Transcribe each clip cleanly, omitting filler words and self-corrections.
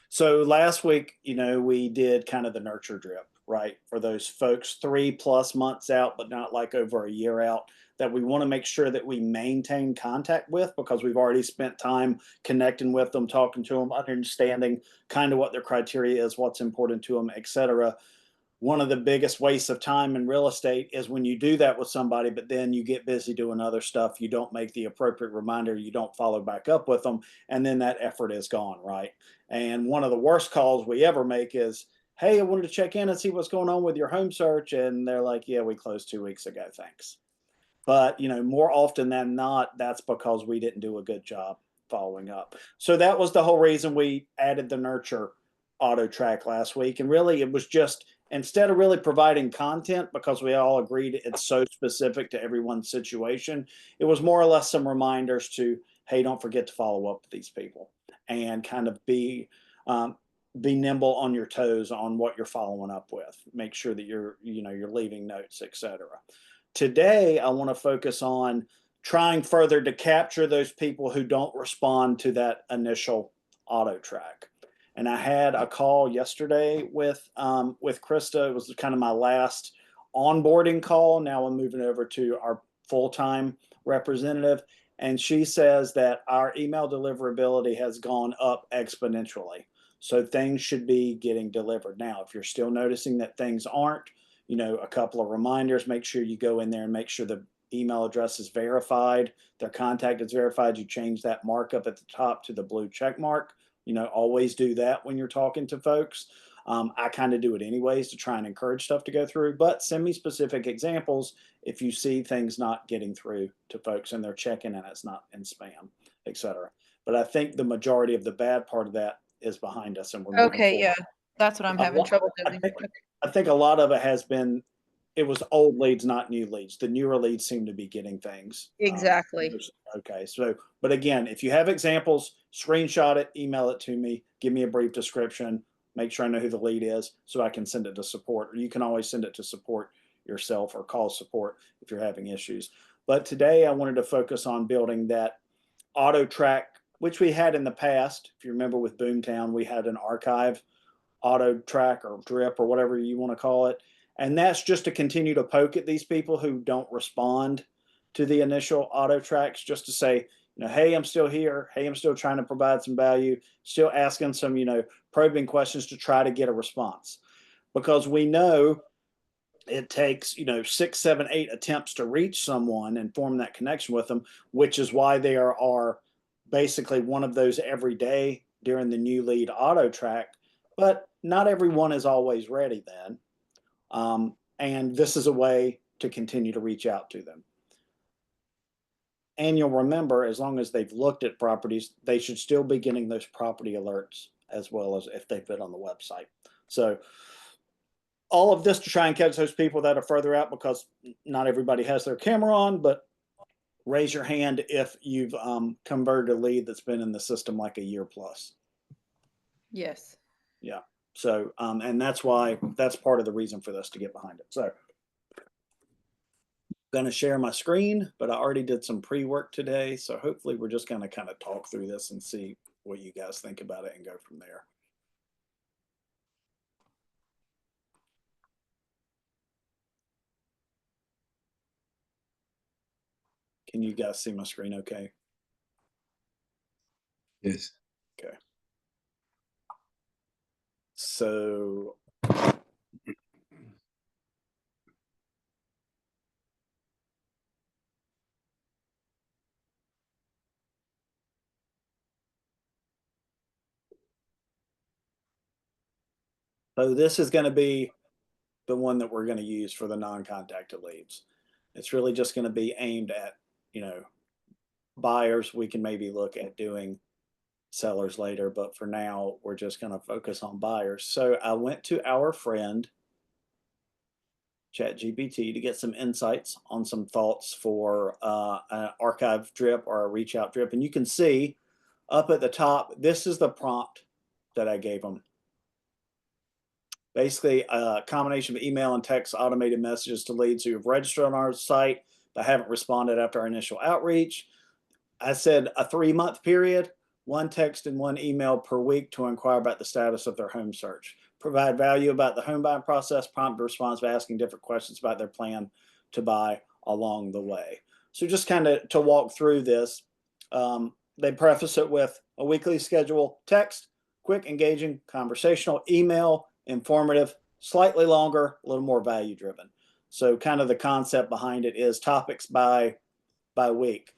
So last week, we did kind of the nurture drip, right? For those folks 3+ months out, but not like over a year out, that we want to make sure that we maintain contact with because we've already spent time connecting with them, talking to them, understanding kind of what their criteria is, what's important to them, etc. One of the biggest wastes of time in real estate is when you do that with somebody, but then you get busy doing other stuff. You don't make the appropriate reminder, you don't follow back up with them, and then that effort is gone, right? And one of the worst calls we ever make is, "Hey, I wanted to check in and see what's going on with your home search." And they're like, "Yeah, we closed 2 weeks ago. Thanks." But, more often than not, that's because we didn't do a good job following up. So that was the whole reason we added the nurture auto track last week. And really, it was just instead of really providing content because we all agreed it's so specific to everyone's situation, it was more or less some reminders to, hey, don't forget to follow up with these people and kind of be nimble on your toes on what you're following up with. Make sure that you're leaving notes, etc. Today, I want to focus on trying further to capture those people who don't respond to that initial auto track. And I had a call yesterday with Krista. It was kind of my last onboarding call. Now I'm moving over to our full-time representative, and she says that our email deliverability has gone up exponentially. So things should be getting delivered. Now, if you're still noticing that things aren't, a couple of reminders, make sure you go in there and make sure the email address is verified, their contact is verified. You change that markup at the top to the blue check mark. Always do that when you're talking to folks. I kind of do it anyways to try and encourage stuff to go through, but send me specific examples if you see things not getting through to folks and they're checking and it's not in spam, etc. But I think the majority of the bad part of that is behind us and we're moving Okay, forward. yeah. That's what I'm A having lot, trouble I doing. think I think a lot of it has been it was old leads, not new leads. The newer leads seem to be getting things. Exactly. Okay, so but again, if you have examples, screenshot it, email it to me, give me a brief description, make sure I know who the lead is, so I can send it to support. Or you can always send it to support yourself or call support if you're having issues. But today I wanted to focus on building that auto track, which we had in the past. If you remember with Boomtown, we had an archive auto track or drip or whatever you want to call it. And that's just to continue to poke at these people who don't respond to the initial auto tracks, just to say, hey, I'm still here. Hey, I'm still trying to provide some value, still asking some, probing questions to try to get a response. Because we know it takes, 6, 7, 8 attempts to reach someone and form that connection with them, which is why there are basically one of those every day during the new lead auto track. But not everyone is always ready then. And this is a way to continue to reach out to them. And you'll remember, as long as they've looked at properties, they should still be getting those property alerts as well as if they've been on the website. So all of this to try and catch those people that are further out, because not everybody has their camera on, but raise your hand if you've converted a lead that's been in the system like a year plus. Yes. Yeah. So, and that's part of the reason for this to get behind it. So, going to share my screen, but I already did some pre-work today. So hopefully we're just going to kind of talk through this and see what you guys think about it and go from there. Can you guys see my screen okay? Yes. Okay. So this is going to be the one that we're going to use for the non-contacted leads. It's really just going to be aimed at, buyers. We can maybe look at doing sellers later, but for now, we're just going to focus on buyers. So I went to our friend ChatGPT to get some insights on some thoughts for an archive drip or a reach out drip. And you can see up at the top, this is the prompt that I gave them. Basically, a combination of email and text automated messages to leads who have registered on our site but haven't responded after our initial outreach. I said a 3-month period. one text and one email per week to inquire about the status of their home search. Provide value about the home buying process, prompt response by asking different questions about their plan to buy along the way. So just kind of to walk through this, they preface it with a weekly schedule: text, quick, engaging, conversational; email, informative, slightly longer, a little more value driven. So kind of the concept behind it is topics by week.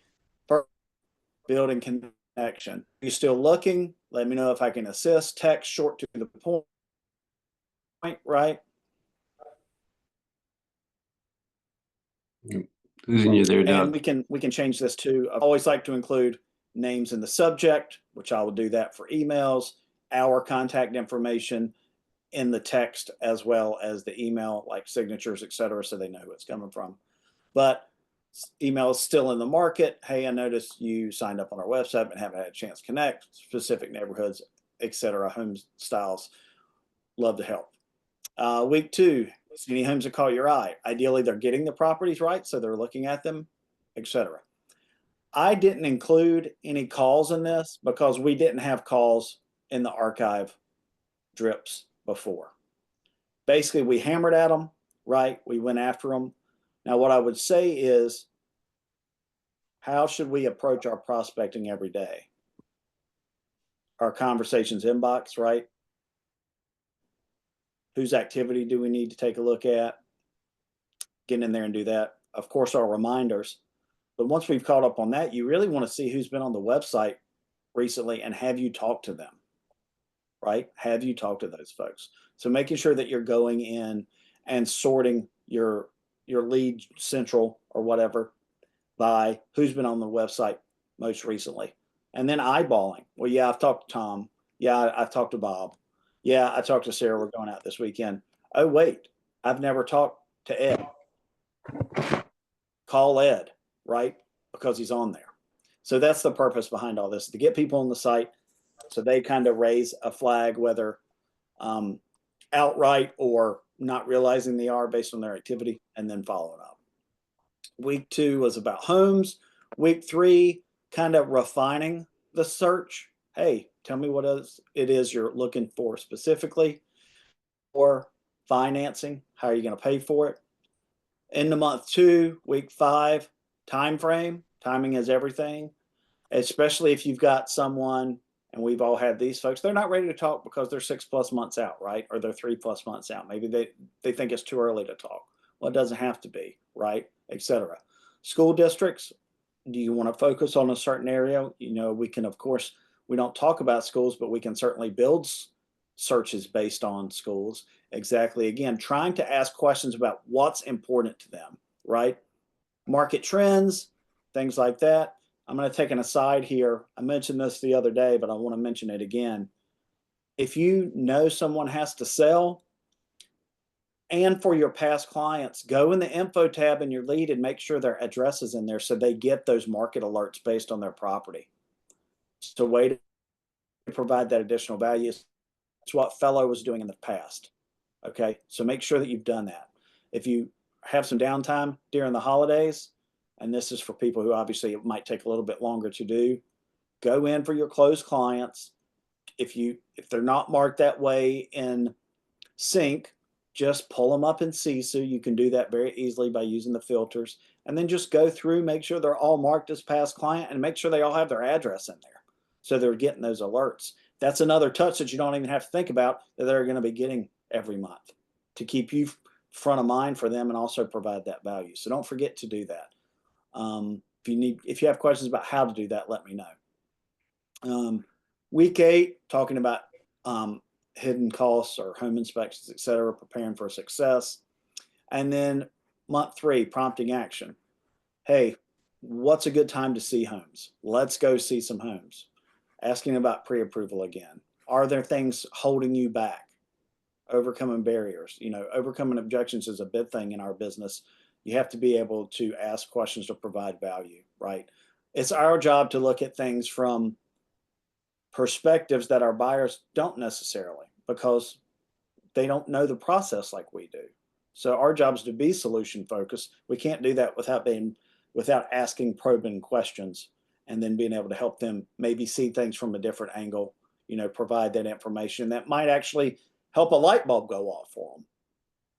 Building connection. Are you still looking? Let me know if I can assist. Text, short to the point, right? Losing you there, And Doug. we can change this too. I always like to include names in the subject, which I will do that for emails, our contact information in the text, as well as the email, like signatures, et cetera, so they know who it's coming from. But email is still in the market. Hey, I noticed you signed up on our website but haven't had a chance to connect. Specific neighborhoods, et cetera, home styles. Love to help. Week 2, see any homes that caught your eye. Ideally, they're getting the properties right, so they're looking at them, et cetera. I didn't include any calls in this because we didn't have calls in the archive drips before. Basically, we hammered at them, right? We went after them. Now, what I would say is, how should we approach our prospecting every day? Our conversations inbox, right? Whose activity do we need to take a look at? Get in there and do that. Of course, our reminders. But once we've caught up on that, you really want to see who's been on the website recently and have you talked to them, right? Have you talked to those folks? So making sure that you're going in and sorting your lead central or whatever by who's been on the website most recently. And then eyeballing. Well, yeah, I've talked to Tom. Yeah, I've talked to Bob. Yeah, I talked to Sarah. We're going out this weekend. Oh, wait, I've never talked to Ed. Call Ed, right? Because he's on there. So that's the purpose behind all this, to get people on the site so they kind of raise a flag, whether outright or not realizing they are based on their activity, and then following up. Week 2 was about homes. Week 3, kind of refining the search. Hey, tell me what it is you're looking for specifically. Or financing, how are you going to pay for it? End of month 2, week 5, time frame. Timing is everything, especially if you've got someone, and we've all had these folks, they're not ready to talk because they're 6+ months out, right? Or they're 3+ months out. Maybe they think it's too early to talk. Well, it doesn't have to be, right? Etc. School districts, do you want to focus on a certain area? You know, we can, of course, we don't talk about schools, but we can certainly build searches based on schools. Exactly. Again, trying to ask questions about what's important to them, right? Market trends, things like that. I'm going to take an aside here. I mentioned this the other day, but I want to mention it again. If you know someone has to sell, and for your past clients, go in the info tab in your lead and make sure their address is in there so they get those market alerts based on their property. It's a way to provide that additional value. It's what Fellow was doing in the past. Okay, so make sure that you've done that. If you have some downtime during the holidays, and this is for people who obviously it might take a little bit longer to do, go in for your closed clients. If they're not marked that way in Sync, just pull them up in Sisu. You can do that very easily by using the filters, and then just go through, make sure they're all marked as past client, and make sure they all have their address in there so they're getting those alerts. That's another touch that you don't even have to think about, that they're going to be getting every month to keep you front of mind for them and also provide that value. So don't forget to do that. If you have questions about how to do that, let me know. Week 8, talking about hidden costs or home inspections, et cetera, preparing for success. And then month 3, prompting action. Hey, what's a good time to see homes? Let's go see some homes. Asking about pre-approval again. Are there things holding you back? Overcoming barriers. You know, overcoming objections is a big thing in our business. You have to be able to ask questions to provide value, right? It's our job to look at things from perspectives that our buyers don't necessarily, because they don't know the process like we do. So our job is to be solution focused. We can't do that without asking probing questions and then being able to help them maybe see things from a different angle, provide that information that might actually help a light bulb go off for them.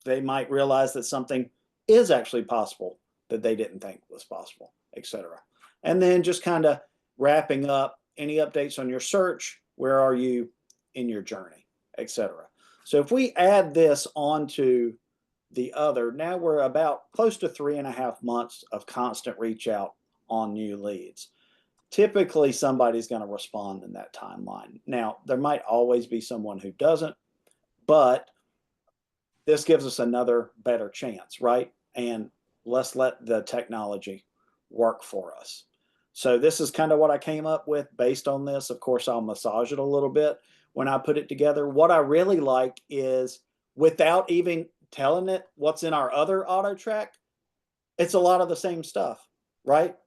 They might realize that something is actually possible that they didn't think was possible, etc. And then just kind of wrapping up, any updates on your search, where are you in your journey, etc. So if we add this onto the other, now we're about close to 3.5 months of constant reach out on new leads. Typically somebody's going to respond in that timeline. Now there might always be someone who doesn't, but this gives us another better chance, right? And let's let the technology work for us. So this is kind of what I came up with based on this. Of course, I'll massage it a little bit when I put it together. What I really like is, without even telling it what's in our other auto track, it's a lot of the same stuff, right?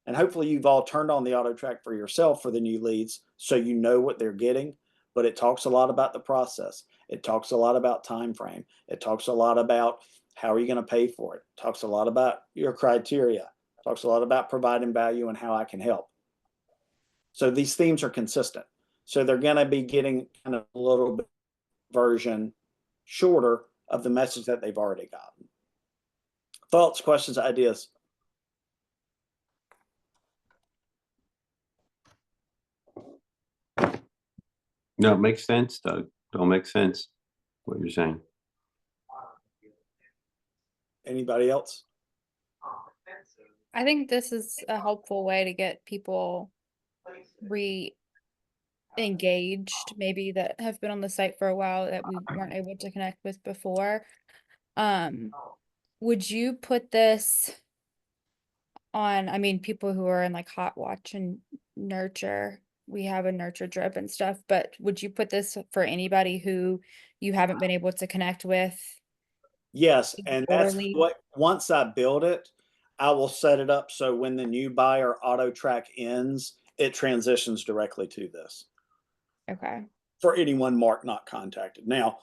And hopefully you've all turned on the auto track for yourself for the new leads, so you know what they're getting. But it talks a lot about the process. It talks a lot about time frame. It talks a lot about how are you going to pay for it. It talks a lot about your criteria. It talks a lot about providing value and how I can help. So these themes are consistent. So they're going to be getting kind of a little bit version shorter of the message that they've already gotten. Thoughts, questions, ideas? No, it makes sense, Doug. Don't make sense what you're saying. Anybody else? I think this is a helpful way to get people re-engaged, maybe that have been on the site for a while that we weren't able to connect with before. Would you put this on, I mean, people who are in like Hot Watch and Nurture, we have a Nurture drip and stuff, but would you put this for anybody who you haven't been able to connect with? Yes, and that's Orally? what, once I build it, I will set it up so when the new buyer auto track ends, it transitions directly to this Okay. for anyone marked not contacted. Now,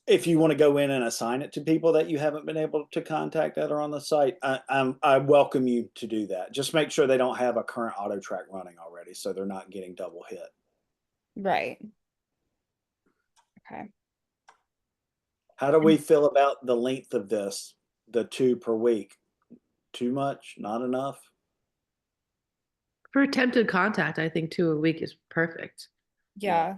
if you want to go in and assign it to people that you haven't been able to contact that are on the site, I welcome you to do that. Just make sure they don't have a current auto track running already, so they're not getting double hit. Right. Okay. How do we feel about the length of this, the 2 per week? Too much? Not enough? For attempted contact, I think 2 a week is perfect. Yeah.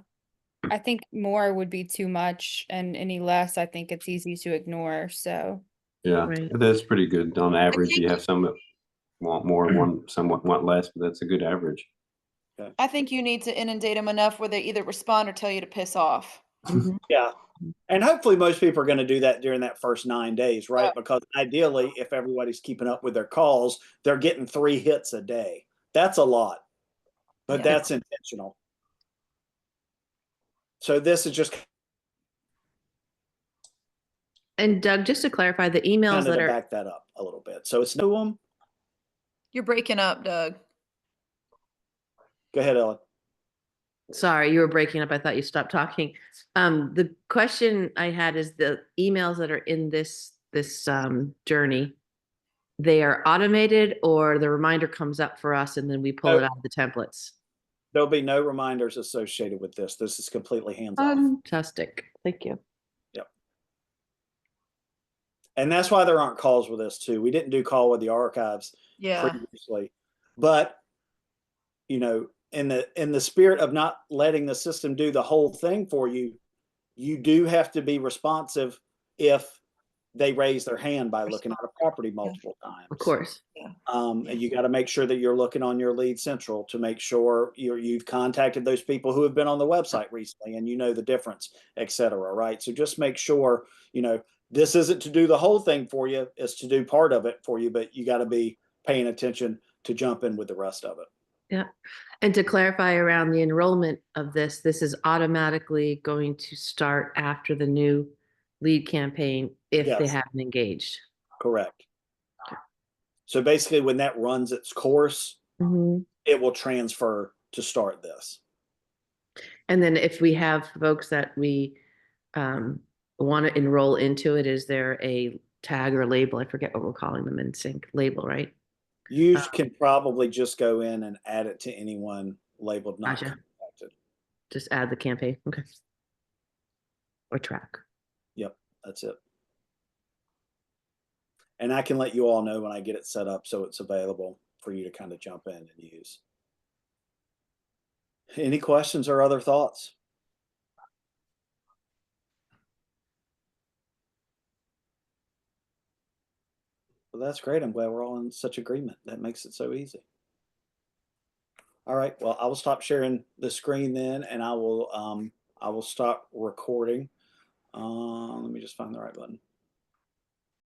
I think more would be too much, and any less, I think it's easy to ignore. So Yeah, Right. that's pretty good. On average, you think- have some that want more, somewhat want less, but that's a good average. I think you need to inundate them enough where they either respond or tell you to piss off. Mhm. Yeah. And hopefully most people are going to do that during that first 9 days, right? Because ideally, if everybody's keeping up with their calls, they're getting 3 hits a day. That's a lot, but Yeah. that's intentional. So this is just And Doug, just to clarify, the emails kind of that to are, back that up a little bit. So it's no them. You're breaking up, Doug. Go ahead, Ellen. sorry, you were breaking up. I thought you stopped talking. The question I had is the emails that are in this journey, they are automated, or the reminder comes up for us and then we pull it out of the templates? There'll be no reminders associated with this. This is completely hands-off. Fantastic. Thank you. And that's why there aren't calls with us too. We didn't do call with the archives Yeah. previously, but in the spirit of not letting the system do the whole thing for you, you do have to be responsive if they raise their hand by looking at a property multiple times. Of course. And you got to make sure that you're looking on your lead central to make sure you've contacted those people who have been on the website recently and you know the difference, et cetera, right? So just make sure, this isn't to do the whole thing for you, it's to do part of it for you, but you got to be paying attention to jump in with the rest of it. Yeah. And to clarify around the enrollment of this is automatically going to start after the new lead campaign if they Yes. haven't engaged. Correct. So basically when that runs its course, Mhm. it will transfer to start this. And then if we have folks that we want to enroll into it, is there a tag or label? I forget what we're calling them in sync label, right? You can probably just go in and add it to anyone labeled not Gotcha. contacted. Just add the campaign, okay. Or track. Yep, that's it. And I can let you all know when I get it set up so it's available for you to kind of jump in and use. Any questions or other thoughts? Well, that's great. I'm glad we're all in such agreement. That makes it so easy. All right. Well, I will stop sharing the screen then, and I will stop recording. Let me just find the right button.